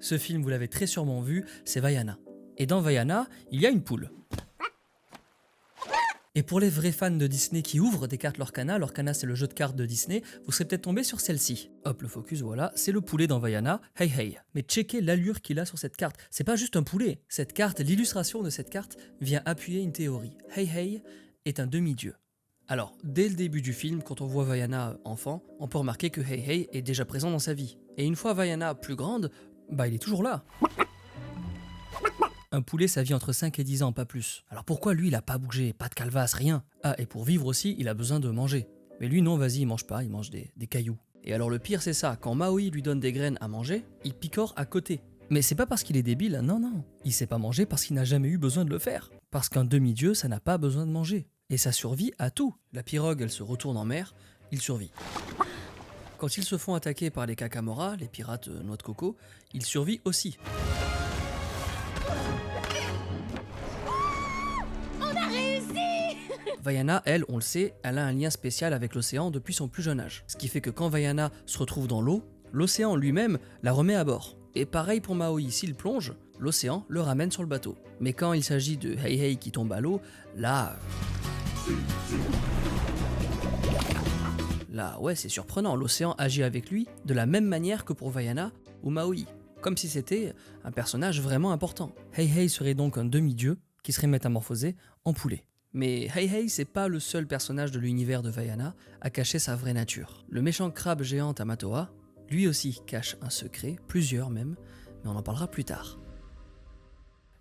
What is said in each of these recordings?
Ce film, vous l'avez très sûrement vu, c'est Vaiana. Et dans Vaiana, il y a une poule. Et pour les vrais fans de Disney qui ouvrent des cartes Lorcana c'est le jeu de cartes de Disney, vous serez peut-être tombé sur celle-ci. Hop, le focus, voilà, c'est le poulet dans Vaiana, Hey Hey. Mais checkez l'allure qu'il a sur cette carte, c'est pas juste un poulet. Cette carte, l'illustration de cette carte vient appuyer une théorie. Hey Hey est un demi-dieu. Alors, dès le début du film, quand on voit Vaiana enfant, on peut remarquer que Hey Hey est déjà présent dans sa vie. Et une fois Vaiana plus grande, il est toujours là. Un poulet, ça vit entre 5 et 10 ans, pas plus. Alors pourquoi lui, il a pas bougé, pas de calvasse, rien? Ah, et pour vivre aussi, il a besoin de manger. Mais lui, non, vas-y, il mange pas, il mange des cailloux. Et alors le pire, c'est ça, quand Maui lui donne des graines à manger, il picore à côté. Mais c'est pas parce qu'il est débile, non. Il sait pas manger parce qu'il n'a jamais eu besoin de le faire. Parce qu'un demi-dieu, ça n'a pas besoin de manger. Et ça survit à tout. La pirogue, elle se retourne en mer, il survit. Quand ils se font attaquer par les Kakamora, les pirates noix de coco, il survit aussi. Vaiana, elle, on le sait, elle a un lien spécial avec l'océan depuis son plus jeune âge. Ce qui fait que quand Vaiana se retrouve dans l'eau, l'océan lui-même la remet à bord. Et pareil pour Maui, s'il plonge, l'océan le ramène sur le bateau. Mais quand il s'agit de Hey Hey qui tombe à l'eau, là, ouais, c'est surprenant, l'océan agit avec lui de la même manière que pour Vaiana ou Maui, comme si c'était un personnage vraiment important. Hey Hey serait donc un demi-dieu qui serait métamorphosé en poulet. Mais Hey Hey, c'est pas le seul personnage de l'univers de Vaiana à cacher sa vraie nature. Le méchant crabe géant Tamatoa, lui aussi cache un secret, plusieurs même, mais on en parlera plus tard.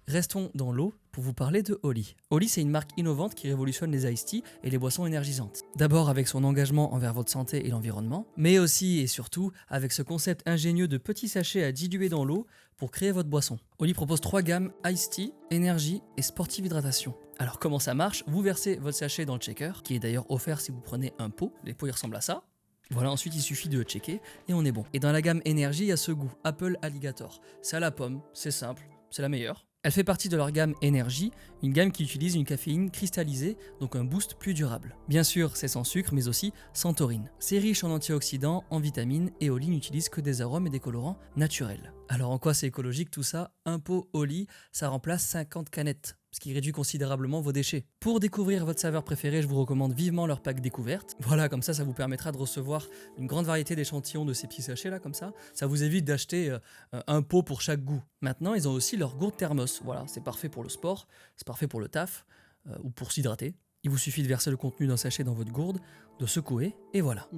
Restons dans l'eau pour vous parler de Oli. Oli, c'est une marque innovante qui révolutionne les iced tea et les boissons énergisantes. D'abord avec son engagement envers votre santé et l'environnement, mais aussi et surtout avec ce concept ingénieux de petits sachets à diluer dans l'eau pour créer votre boisson. Oli propose 3 gammes iced tea, énergie et sportive hydratation. Alors comment ça marche? Vous versez votre sachet dans le shaker, qui est d'ailleurs offert si vous prenez un pot. Les pots ils ressemblent à ça. Voilà, ensuite il suffit de checker et on est bon. Et dans la gamme énergie, il y a ce goût, Apple Alligator. C'est à la pomme, c'est simple, c'est la meilleure. Elle fait partie de leur gamme énergie, une gamme qui utilise une caféine cristallisée, donc un boost plus durable. Bien sûr, c'est sans sucre, mais aussi sans taurine. C'est riche en antioxydants, en vitamines, et Oli n'utilise que des arômes et des colorants naturels. Alors en quoi c'est écologique tout ça? Un pot Oli, ça remplace 50 canettes, ce qui réduit considérablement vos déchets. Pour découvrir votre saveur préférée, je vous recommande vivement leur pack découverte. Voilà, comme ça vous permettra de recevoir une grande variété d'échantillons de ces petits sachets là, comme ça. Ça vous évite d'acheter un pot pour chaque goût. Maintenant, ils ont aussi leur gourde thermos. Voilà, c'est parfait pour le sport, c'est parfait pour le taf, ou pour s'hydrater. Il vous suffit de verser le contenu d'un sachet dans votre gourde, de secouer, et voilà.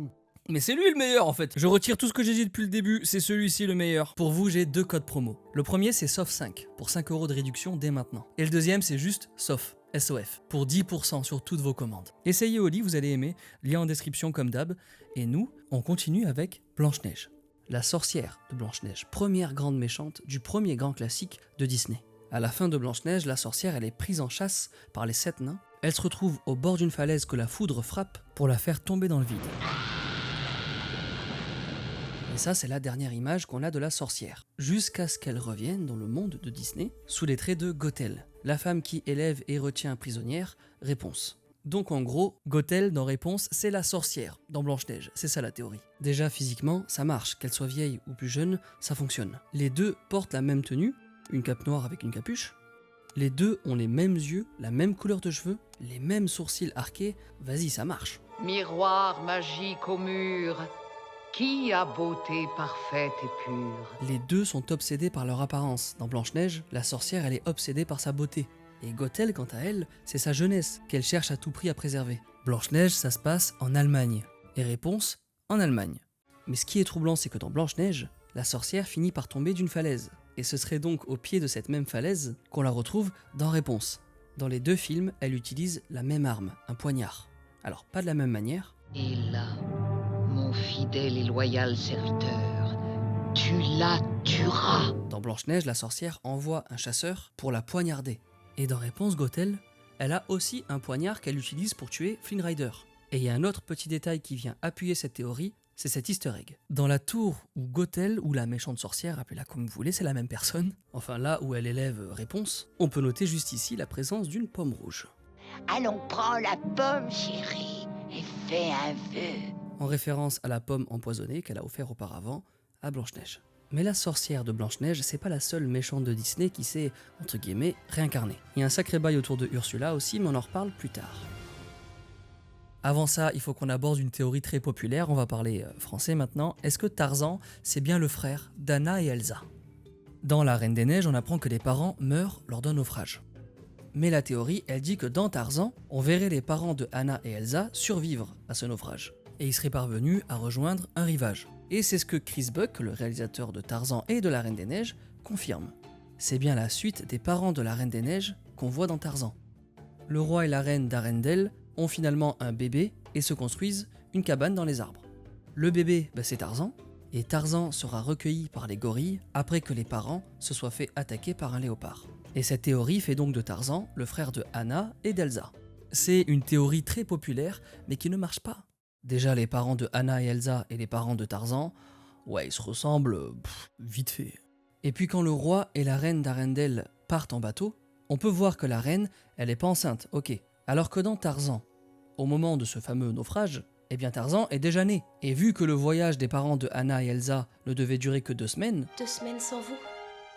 Mais c'est lui le meilleur en fait. Je retire tout ce que j'ai dit depuis le début, c'est celui-ci le meilleur. Pour vous, j'ai 2 codes promo. Le premier c'est SOF5 pour 5 € de réduction dès maintenant. Et le deuxième c'est juste SOF, SOF, pour 10% sur toutes vos commandes. Essayez Oli, vous allez aimer, lien en description comme d'hab. Et nous, on continue avec Blanche-Neige. La sorcière de Blanche-Neige, première grande méchante du premier grand classique de Disney. À la fin de Blanche-Neige, la sorcière elle est prise en chasse par les 7 nains. Elle se retrouve au bord d'une falaise que la foudre frappe pour la faire tomber dans le vide. Et ça, c'est la dernière image qu'on a de la sorcière. Jusqu'à ce qu'elle revienne dans le monde de Disney, sous les traits de Gothel, la femme qui élève et retient prisonnière Réponse. Donc en gros, Gothel dans Réponse, c'est la sorcière dans Blanche-Neige, c'est ça la théorie. Déjà physiquement, ça marche, qu'elle soit vieille ou plus jeune, ça fonctionne. Les deux portent la même tenue, une cape noire avec une capuche. Les deux ont les mêmes yeux, la même couleur de cheveux, les mêmes sourcils arqués, vas-y ça marche. Miroir magique au mur, qui a beauté parfaite et pure? Les deux sont obsédés par leur apparence. Dans Blanche-Neige, la sorcière elle est obsédée par sa beauté. Et Gothel, quant à elle, c'est sa jeunesse qu'elle cherche à tout prix à préserver. Blanche-Neige, ça se passe en Allemagne. Et Réponse, en Allemagne. Mais ce qui est troublant, c'est que dans Blanche-Neige, la sorcière finit par tomber d'une falaise. Et ce serait donc au pied de cette même falaise qu'on la retrouve dans Réponse. Dans les deux films, elle utilise la même arme, un poignard. Alors, pas de la même manière. Et là, mon fidèle et loyal serviteur, tu la tueras. Dans Blanche-Neige, la sorcière envoie un chasseur pour la poignarder. Et dans Réponse, Gothel, elle a aussi un poignard qu'elle utilise pour tuer Flynn Rider. Et il y a un autre petit détail qui vient appuyer cette théorie, c'est cet easter egg. Dans la tour où Gothel, ou la méchante sorcière, appelez-la comme vous voulez, c'est la même personne, enfin là où elle élève Réponse, on peut noter juste ici la présence d'une pomme rouge. Allons, prends la pomme, chérie, et fais un vœu. En référence à la pomme empoisonnée qu'elle a offert auparavant à Blanche-Neige. Mais la sorcière de Blanche-Neige, c'est pas la seule méchante de Disney qui s'est, entre guillemets, réincarnée. Il y a un sacré bail autour de Ursula aussi, mais on en reparle plus tard. Avant ça, il faut qu'on aborde une théorie très populaire, on va parler français maintenant. Est-ce que Tarzan, c'est bien le frère d'Anna et Elsa? Dans La Reine des Neiges, on apprend que les parents meurent lors d'un naufrage. Mais la théorie, elle dit que dans Tarzan, on verrait les parents de Anna et Elsa survivre à ce naufrage. Et ils seraient parvenus à rejoindre un rivage. Et c'est ce que Chris Buck, le réalisateur de Tarzan et de La Reine des Neiges, confirme. C'est bien la suite des parents de la Reine des Neiges qu'on voit dans Tarzan. Le roi et la reine d'Arendelle ont finalement un bébé et se construisent une cabane dans les arbres. Le bébé, c'est Tarzan, et Tarzan sera recueilli par les gorilles après que les parents se soient fait attaquer par un léopard. Et cette théorie fait donc de Tarzan le frère de Anna et d'Elsa. C'est une théorie très populaire, mais qui ne marche pas. Déjà, les parents de Anna et Elsa et les parents de Tarzan, ils se ressemblent vite fait. Et puis quand le roi et la reine d'Arendelle partent en bateau, on peut voir que la reine, elle est pas enceinte, ok. Alors que dans Tarzan, au moment de ce fameux naufrage, Tarzan est déjà né. Et vu que le voyage des parents de Anna et Elsa ne devait durer que 2 semaines... 2 semaines sans vous?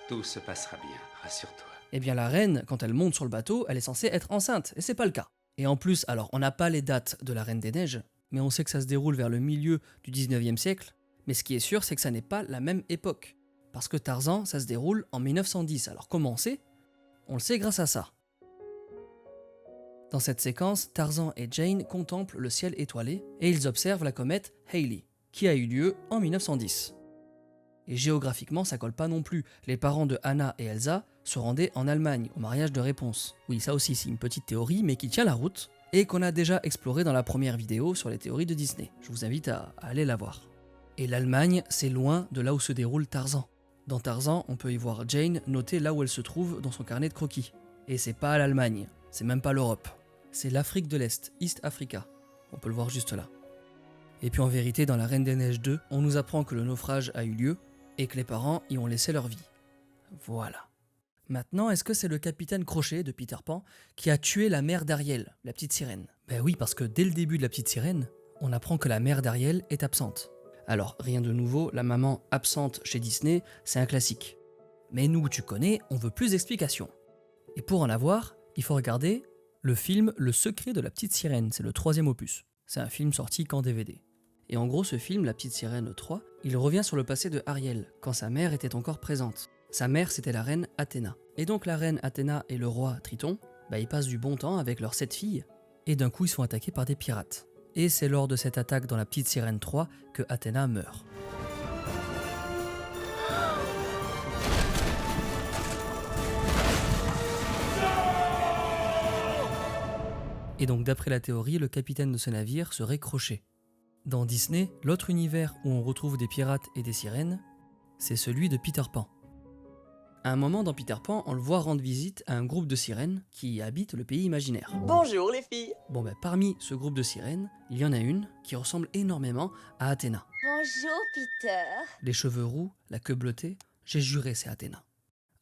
Tout se passera bien, rassure-toi. La reine, quand elle monte sur le bateau, elle est censée être enceinte, et c'est pas le cas. Et en plus, alors on n'a pas les dates de la Reine des Neiges, mais on sait que ça se déroule vers le milieu du 19e siècle, mais ce qui est sûr, c'est que ça n'est pas la même époque. Parce que Tarzan, ça se déroule en 1910, alors comment on sait? On le sait grâce à ça. Dans cette séquence, Tarzan et Jane contemplent le ciel étoilé, et ils observent la comète Halley, qui a eu lieu en 1910. Et géographiquement, ça colle pas non plus. Les parents de Anna et Elsa se rendaient en Allemagne, au mariage de réponse. Oui, ça aussi, c'est une petite théorie, mais qui tient la route, et qu'on a déjà exploré dans la première vidéo sur les théories de Disney. Je vous invite à aller la voir. Et l'Allemagne, c'est loin de là où se déroule Tarzan. Dans Tarzan, on peut y voir Jane noter là où elle se trouve dans son carnet de croquis. Et c'est pas l'Allemagne, c'est même pas l'Europe. C'est l'Afrique de l'Est, East Africa. On peut le voir juste là. Et puis en vérité, dans La Reine des Neiges 2, on nous apprend que le naufrage a eu lieu, et que les parents y ont laissé leur vie. Voilà. Maintenant, est-ce que c'est le capitaine Crochet de Peter Pan qui a tué la mère d'Ariel, la petite sirène? Oui, parce que dès le début de la petite sirène, on apprend que la mère d'Ariel est absente. Alors, rien de nouveau, la maman absente chez Disney, c'est un classique. Mais nous, tu connais, on veut plus d'explications. Et pour en avoir, il faut regarder le film Le secret de la petite sirène, c'est le 3e opus. C'est un film sorti qu'en DVD. Et en gros, ce film, La Petite Sirène 3, il revient sur le passé de Ariel, quand sa mère était encore présente. Sa mère, c'était la reine Athéna. Et donc la reine Athéna et le roi Triton, ils passent du bon temps avec leurs 7 filles, et d'un coup ils sont attaqués par des pirates. Et c'est lors de cette attaque dans La Petite Sirène 3 que Athéna meurt. Et donc d'après la théorie, le capitaine de ce navire serait Crochet. Dans Disney, l'autre univers où on retrouve des pirates et des sirènes, c'est celui de Peter Pan. À un moment dans Peter Pan, on le voit rendre visite à un groupe de sirènes qui habitent le pays imaginaire. Bonjour les filles. Parmi ce groupe de sirènes, il y en a une qui ressemble énormément à Athéna. Bonjour, Peter. Les cheveux roux, la queue bleutée, j'ai juré c'est Athéna.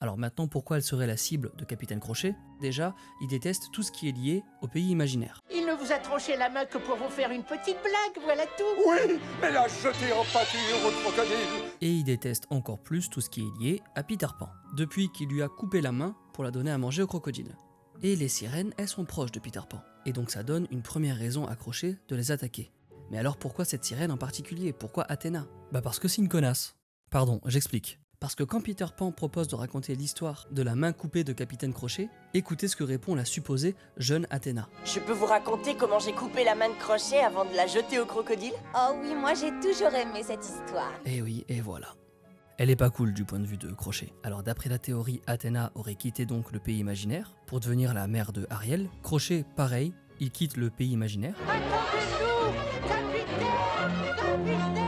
Alors maintenant, pourquoi elle serait la cible de Capitaine Crochet? Déjà, il déteste tout ce qui est lié au pays imaginaire. Il ne vous a tranché la main que pour vous faire une petite blague, voilà tout. Oui, mais l'a jeté en pâture au crocodile. Et il déteste encore plus tout ce qui est lié à Peter Pan, depuis qu'il lui a coupé la main pour la donner à manger au crocodile. Et les sirènes, elles sont proches de Peter Pan. Et donc ça donne une première raison à Crochet de les attaquer. Mais alors pourquoi cette sirène en particulier? Pourquoi Athéna? Parce que c'est une connasse. Pardon, j'explique. Parce que quand Peter Pan propose de raconter l'histoire de la main coupée de Capitaine Crochet, écoutez ce que répond la supposée jeune Athéna. Je peux vous raconter comment j'ai coupé la main de Crochet avant de la jeter au crocodile? Oh oui, moi j'ai toujours aimé cette histoire. Et oui, et voilà. Elle est pas cool du point de vue de Crochet. Alors d'après la théorie, Athéna aurait quitté donc le pays imaginaire pour devenir la mère de Ariel. Crochet, pareil, il quitte le pays imaginaire. Attendez-nous, capitaine, capitaine.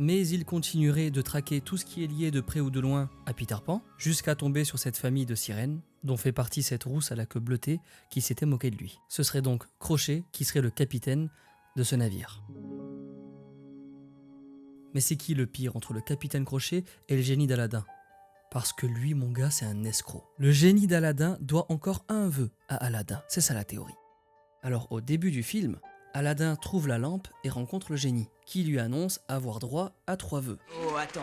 Mais il continuerait de traquer tout ce qui est lié de près ou de loin à Peter Pan, jusqu'à tomber sur cette famille de sirènes, dont fait partie cette rousse à la queue bleutée qui s'était moquée de lui. Ce serait donc Crochet qui serait le capitaine de ce navire. Mais c'est qui le pire entre le capitaine Crochet et le génie d'Aladin? Parce que lui, mon gars, c'est un escroc. Le génie d'Aladin doit encore un vœu à Aladin, c'est ça la théorie. Alors au début du film, Aladdin trouve la lampe et rencontre le génie, qui lui annonce avoir droit à 3 vœux. Oh, attends.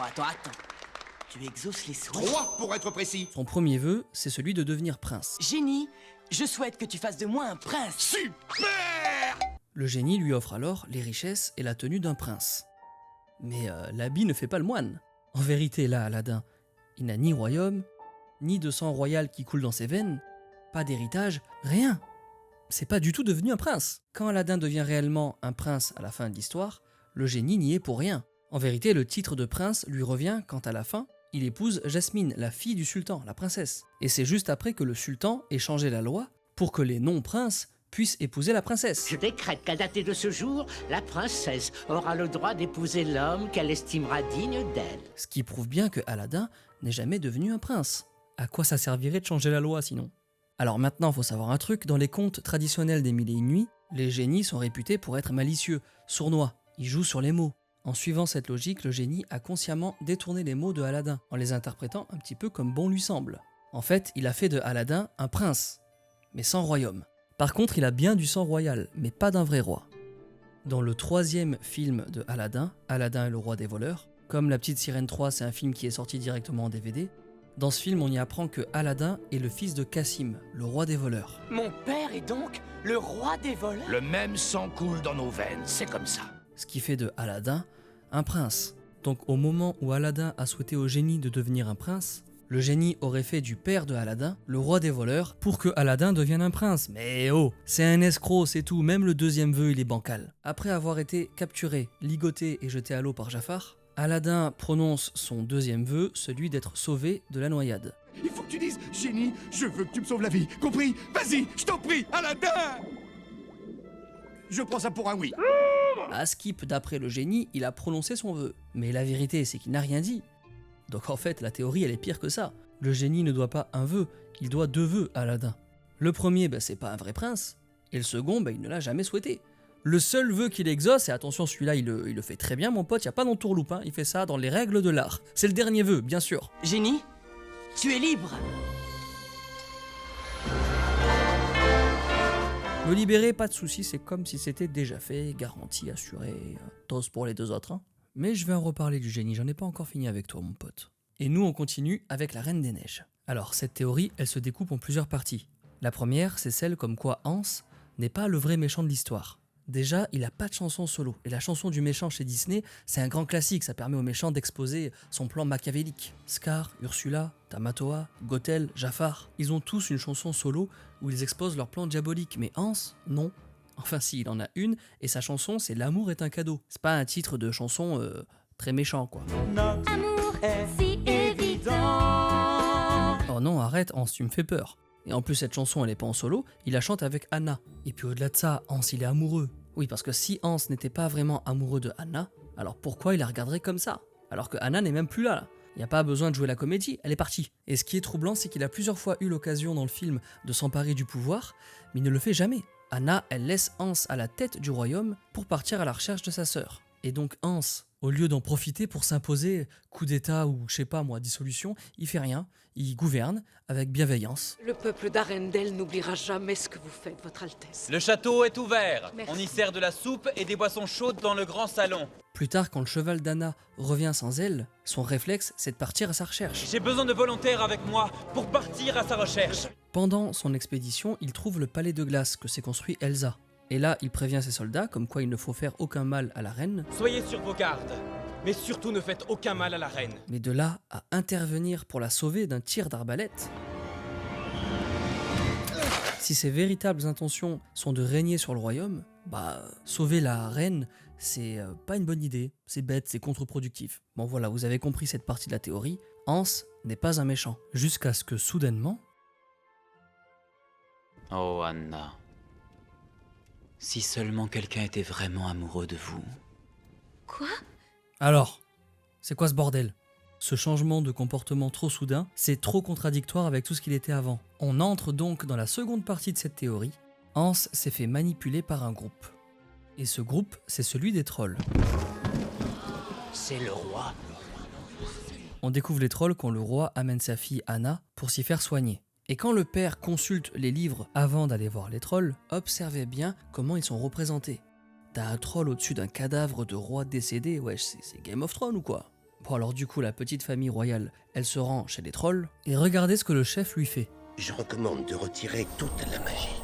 Tu exauces les souhaits. 3 pour être précis. Son premier vœu, c'est celui de devenir prince. Génie, je souhaite que tu fasses de moi un prince. Super. Le génie lui offre alors les richesses et la tenue d'un prince. Mais l'habit ne fait pas le moine. En vérité, là, Aladdin, il n'a ni royaume, ni de sang royal qui coule dans ses veines, pas d'héritage, rien. C'est pas du tout devenu un prince. Quand Aladdin devient réellement un prince à la fin de l'histoire, le génie n'y est pour rien. En vérité, le titre de prince lui revient quand à la fin, il épouse Jasmine, la fille du sultan, la princesse. Et c'est juste après que le sultan ait changé la loi pour que les non-princes puissent épouser la princesse. Je décrète qu'à dater de ce jour, la princesse aura le droit d'épouser l'homme qu'elle estimera digne d'elle. Ce qui prouve bien que Aladdin n'est jamais devenu un prince. À quoi ça servirait de changer la loi sinon? Alors maintenant, faut savoir un truc, dans les contes traditionnels des Mille et une nuits, les génies sont réputés pour être malicieux, sournois, ils jouent sur les mots. En suivant cette logique, le génie a consciemment détourné les mots de Aladdin, en les interprétant un petit peu comme bon lui semble. En fait, il a fait de Aladdin un prince, mais sans royaume. Par contre, il a bien du sang royal, mais pas d'un vrai roi. Dans le 3e film de Aladdin, Aladdin et le roi des voleurs, comme La Petite Sirène 3, c'est un film qui est sorti directement en DVD, dans ce film, on y apprend que Aladdin est le fils de Cassim, le roi des voleurs. Mon père est donc le roi des voleurs. Le même sang coule dans nos veines, c'est comme ça. Ce qui fait de Aladdin un prince. Donc au moment où Aladdin a souhaité au génie de devenir un prince, le génie aurait fait du père de Aladdin le roi des voleurs pour que Aladdin devienne un prince. Mais oh, c'est un escroc, c'est tout, même le 2e vœu il est bancal. Après avoir été capturé, ligoté et jeté à l'eau par Jafar, Aladdin prononce son 2e vœu, celui d'être sauvé de la noyade. Il faut que tu dises, génie, je veux que tu me sauves la vie. Compris? Vas-y, je t'en prie, Aladdin. Je prends ça pour un oui. À Skip, d'après le génie, il a prononcé son vœu. Mais la vérité, c'est qu'il n'a rien dit. Donc en fait, la théorie, elle est pire que ça. Le génie ne doit pas un vœu, il doit 2 vœux à Aladdin. Le premier, c'est pas un vrai prince, et le second, il ne l'a jamais souhaité. Le seul vœu qu'il exauce, et attention, celui-là, il le fait très bien, mon pote, il n'y a pas d'entourloupe, il fait ça dans les règles de l'art. C'est le dernier vœu, bien sûr. Génie, tu es libre. Me libérer, pas de soucis, c'est comme si c'était déjà fait, garantie, assurée, toast pour les 2 autres. Mais je vais en reparler du génie, j'en ai pas encore fini avec toi, mon pote. Et nous, on continue avec la Reine des Neiges. Alors, cette théorie, elle se découpe en plusieurs parties. La première, c'est celle comme quoi Hans n'est pas le vrai méchant de l'histoire. Déjà, il a pas de chanson solo, et la chanson du méchant chez Disney, c'est un grand classique, ça permet au méchant d'exposer son plan machiavélique. Scar, Ursula, Tamatoa, Gothel, Jafar, ils ont tous une chanson solo où ils exposent leur plan diabolique, mais Hans, non. Enfin si, il en a une, et sa chanson c'est L'amour est un cadeau. C'est pas un titre de chanson très méchant quoi. Amour est si évident. Oh non, arrête Hans, tu me fais peur. Et en plus cette chanson elle est pas en solo, il la chante avec Anna. Et puis au-delà de ça, Hans il est amoureux. Oui parce que si Hans n'était pas vraiment amoureux de Anna, alors pourquoi il la regarderait comme ça? Alors que Anna n'est même plus là. Il n'y a pas besoin de jouer la comédie, elle est partie. Et ce qui est troublant, c'est qu'il a plusieurs fois eu l'occasion dans le film de s'emparer du pouvoir, mais il ne le fait jamais. Anna, elle laisse Hans à la tête du royaume pour partir à la recherche de sa sœur. Et donc Hans, au lieu d'en profiter pour s'imposer coup d'état ou je sais pas moi, dissolution, il fait rien, il gouverne avec bienveillance. Le peuple d'Arendelle n'oubliera jamais ce que vous faites, Votre Altesse. Le château est ouvert. Merci. On y sert de la soupe et des boissons chaudes dans le grand salon. Plus tard, quand le cheval d'Anna revient sans elle, son réflexe, c'est de partir à sa recherche. J'ai besoin de volontaires avec moi pour partir à sa recherche. Pendant son expédition, il trouve le palais de glace que s'est construit Elsa. Et là, il prévient ses soldats comme quoi il ne faut faire aucun mal à la reine. Soyez sur vos gardes, mais surtout ne faites aucun mal à la reine. Mais de là à intervenir pour la sauver d'un tir d'arbalète... Si ses véritables intentions sont de régner sur le royaume, sauver la reine, c'est pas une bonne idée, c'est bête, c'est contre-productif. Bon voilà, vous avez compris cette partie de la théorie, Hans n'est pas un méchant. Jusqu'à ce que soudainement... Oh Anna, si seulement quelqu'un était vraiment amoureux de vous. Quoi? Alors, c'est quoi ce bordel? Ce changement de comportement trop soudain, c'est trop contradictoire avec tout ce qu'il était avant. On entre donc dans la seconde partie de cette théorie. Hans s'est fait manipuler par un groupe. Et ce groupe, c'est celui des trolls. C'est le roi. On découvre les trolls quand le roi amène sa fille Anna pour s'y faire soigner. Et quand le père consulte les livres avant d'aller voir les trolls, observez bien comment ils sont représentés. t'as un troll au-dessus d'un cadavre de roi décédé, wesh, c'est Game of Thrones ou quoi? Bon alors du coup, la petite famille royale, elle se rend chez les trolls, et regardez ce que le chef lui fait. Je recommande de retirer toute la magie,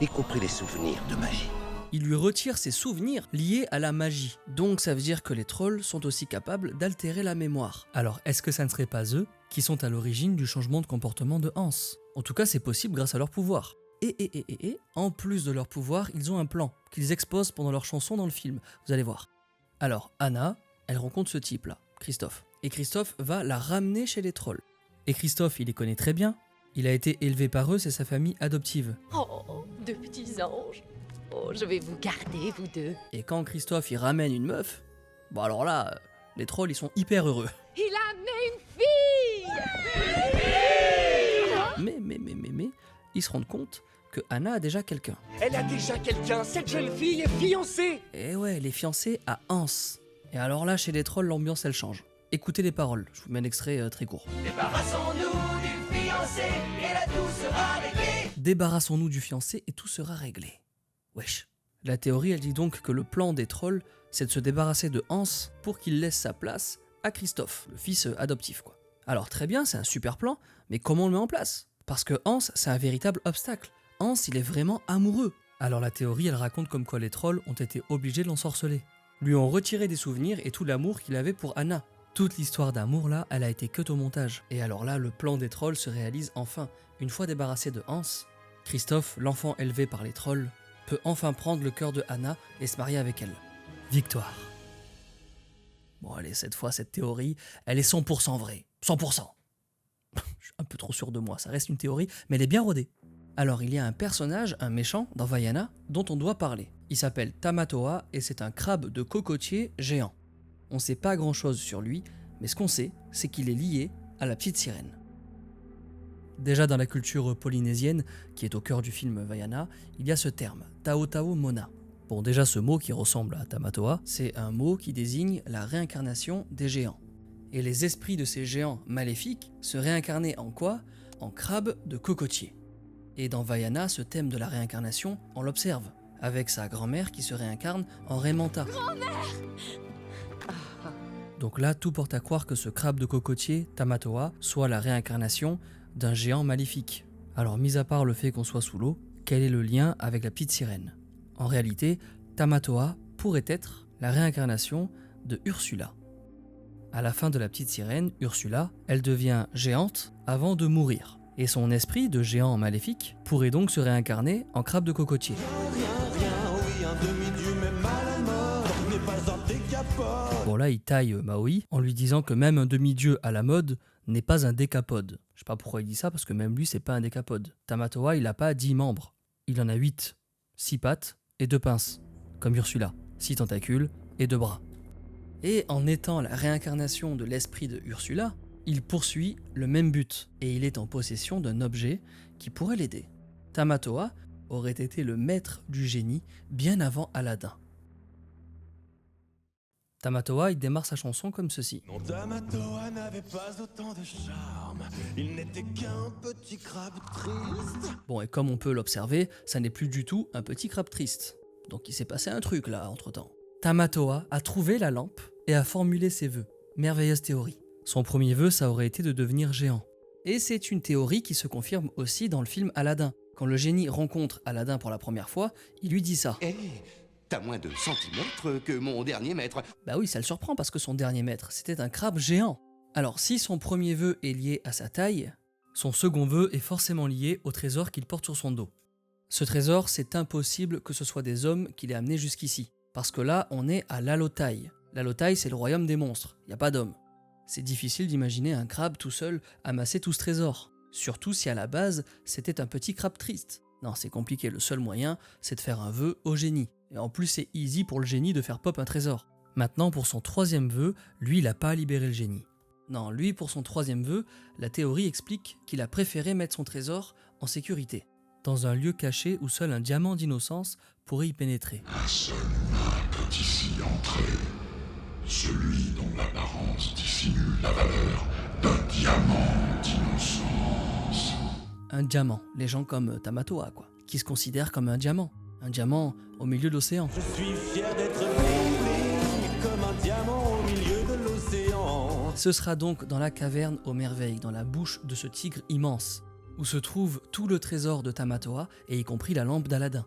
y compris les souvenirs de magie. Il lui retire ses souvenirs liés à la magie. Donc ça veut dire que les trolls sont aussi capables d'altérer la mémoire. Alors est-ce que ça ne serait pas eux qui sont à l'origine du changement de comportement de Hans? En tout cas c'est possible grâce à leur pouvoir. Et, en plus de leur pouvoir, ils ont un plan qu'ils exposent pendant leur chanson dans le film. Vous allez voir. Alors Anna, elle rencontre ce type là, Christophe. Et Christophe va la ramener chez les trolls. Et Christophe, il les connaît très bien. Il a été élevé par eux, c'est sa famille adoptive. Oh, deux petits anges. Oh, je vais vous garder, vous deux. Et quand Christophe il ramène une meuf, bon alors là, les trolls ils sont hyper heureux. Il a amené une fille. Mais, ils se rendent compte que Anna a déjà quelqu'un. Elle a déjà quelqu'un, cette jeune fille est fiancée. Et ouais, elle est fiancée à Hans. Et alors là, chez les trolls, l'ambiance elle change. Écoutez les paroles, je vous mets un extrait très court. Débarrassons-nous du fiancé et là tout sera réglé. Débarrassons-nous du fiancé et tout sera réglé. Wesh. La théorie, elle dit donc que le plan des trolls, c'est de se débarrasser de Hans pour qu'il laisse sa place à Christophe, le fils adoptif quoi. Alors très bien, c'est un super plan, mais comment on le met en place? Parce que Hans, c'est un véritable obstacle. Hans, il est vraiment amoureux. Alors la théorie, elle raconte comme quoi les trolls ont été obligés de l'ensorceler. Lui ont retiré des souvenirs et tout l'amour qu'il avait pour Anna. Toute l'histoire d'amour là, elle a été cut au montage. Et alors là, le plan des trolls se réalise enfin. Une fois débarrassé de Hans, Christophe, l'enfant élevé par les trolls, peut enfin prendre le cœur de Anna et se marier avec elle. Victoire. Bon allez, cette fois, cette théorie, elle est 100% vraie. 100%. Je suis un peu trop sûr de moi, ça reste une théorie, mais elle est bien rodée. Alors il y a un personnage, un méchant, dans Vaiana, dont on doit parler. Il s'appelle Tamatoa et c'est un crabe de cocotier géant. On sait pas grand chose sur lui, mais ce qu'on sait, c'est qu'il est lié à la petite sirène. Déjà dans la culture polynésienne, qui est au cœur du film Vaiana, il y a ce terme, Tao Tao Mona. Bon déjà ce mot qui ressemble à Tamatoa, c'est un mot qui désigne la réincarnation des géants. Et les esprits de ces géants maléfiques se réincarnaient en quoi? En crabes de cocotier. Et dans Vaiana, ce thème de la réincarnation, on l'observe, avec sa grand-mère qui se réincarne en Raymanta. Grand-mère! Donc là, tout porte à croire que ce crabe de cocotier, Tamatoa, soit la réincarnation d'un géant maléfique. Alors, mis à part le fait qu'on soit sous l'eau, quel est le lien avec la petite sirène? En réalité, Tamatoa pourrait être la réincarnation de Ursula. À la fin de la petite sirène, Ursula, elle devient géante avant de mourir. Et son esprit de géant maléfique pourrait donc se réincarner en crabe de cocotier. Bon là, il taille Maui en lui disant que même un demi-dieu à la mode n'est pas un décapode. Je sais pas pourquoi il dit ça, parce que même lui, c'est pas un décapode. Tamatoa, il a pas 10 membres. Il en a 8. 6 pattes et 2 pinces. Comme Ursula. 6 tentacules et 2 bras. Et en étant la réincarnation de l'esprit de Ursula, il poursuit le même but. Et il est en possession d'un objet qui pourrait l'aider. Tamatoa aurait été le maître du génie bien avant Aladdin. Tamatoa, il démarre sa chanson comme ceci. Non, Tamatoa n'avait pas autant de charme. Il n'était qu'un petit crabe triste. Bon, et comme on peut l'observer, ça n'est plus du tout un petit crabe triste. Donc il s'est passé un truc là, entre-temps. Tamatoa a trouvé la lampe et a formulé ses vœux. Merveilleuse théorie. Son premier vœu, ça aurait été de devenir géant. Et c'est une théorie qui se confirme aussi dans le film Aladdin. Quand le génie rencontre Aladdin pour la première fois, il lui dit ça. T'as moins de centimètres que mon dernier maître. Bah oui, ça le surprend parce que son dernier maître, c'était un crabe géant. Alors si son premier vœu est lié à sa taille, son second vœu est forcément lié au trésor qu'il porte sur son dos. Ce trésor, c'est impossible que ce soit des hommes qui l'aient amené jusqu'ici. Parce que là, on est à l'Alotai. L'Alotai, c'est le royaume des monstres, il n'y a pas d'hommes. C'est difficile d'imaginer un crabe tout seul amasser tout ce trésor. Surtout si à la base, c'était un petit crabe triste. Non, c'est compliqué, le seul moyen, c'est de faire un vœu au génie. Et en plus, c'est easy pour le génie de faire pop un trésor. Maintenant, pour son troisième vœu, lui, il n'a pas libéré le génie. Non, lui, pour son troisième vœu, la théorie explique qu'il a préféré mettre son trésor en sécurité, dans un lieu caché où seul un diamant d'innocence pourrait y pénétrer. Un seul humain peut ici entrer, celui dont l'apparence dissimule la valeur d'un diamant d'innocence. Un diamant, les gens comme Tamatoa, quoi, qui se considèrent comme un diamant. un diamant au milieu de l'océan. Je suis fier d'être né comme un diamant au milieu de l'océan. Ce sera donc dans la caverne aux merveilles, dans la bouche de ce tigre immense, où se trouve tout le trésor de Tamatoa, et y compris la lampe d'Aladin,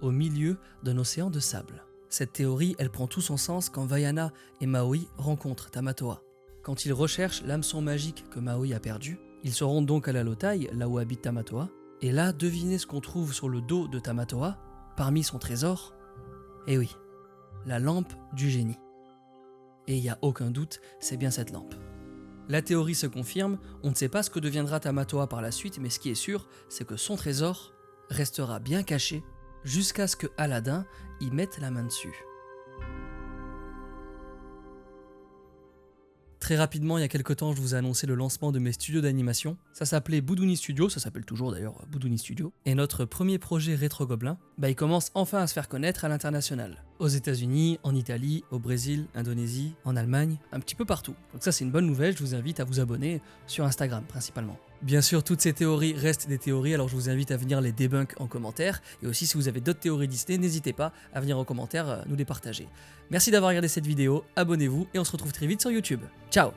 au milieu d'un océan de sable. Cette théorie, elle prend tout son sens quand Vaiana et Maui rencontrent Tamatoa. Quand ils recherchent l'hameçon magique que Maui a perdu, ils se rendent donc à la Lotaï, là où habite Tamatoa, et là, devinez ce qu'on trouve sur le dos de Tamatoa, parmi son trésor. Eh oui, la lampe du génie. Et il n'y a aucun doute, c'est bien cette lampe. La théorie se confirme, on ne sait pas ce que deviendra Tamatoa par la suite, mais ce qui est sûr, c'est que son trésor restera bien caché jusqu'à ce que Aladin y mette la main dessus. Très rapidement, il y a quelques temps, je vous ai annoncé le lancement de mes studios d'animation. Ça s'appelait Boudouni Studio, ça s'appelle toujours d'ailleurs Boudouni Studio. Et notre premier projet Rétro Gobelin, il commence enfin à se faire connaître à l'international. Aux États-Unis, en Italie, au Brésil, Indonésie, en Allemagne, un petit peu partout. Donc ça c'est une bonne nouvelle, je vous invite à vous abonner sur Instagram principalement. Bien sûr, toutes ces théories restent des théories, alors je vous invite à venir les débunk en commentaire. Et aussi, si vous avez d'autres théories Disney, n'hésitez pas à venir en commentaire nous les partager. Merci d'avoir regardé cette vidéo, abonnez-vous et on se retrouve très vite sur YouTube. Ciao!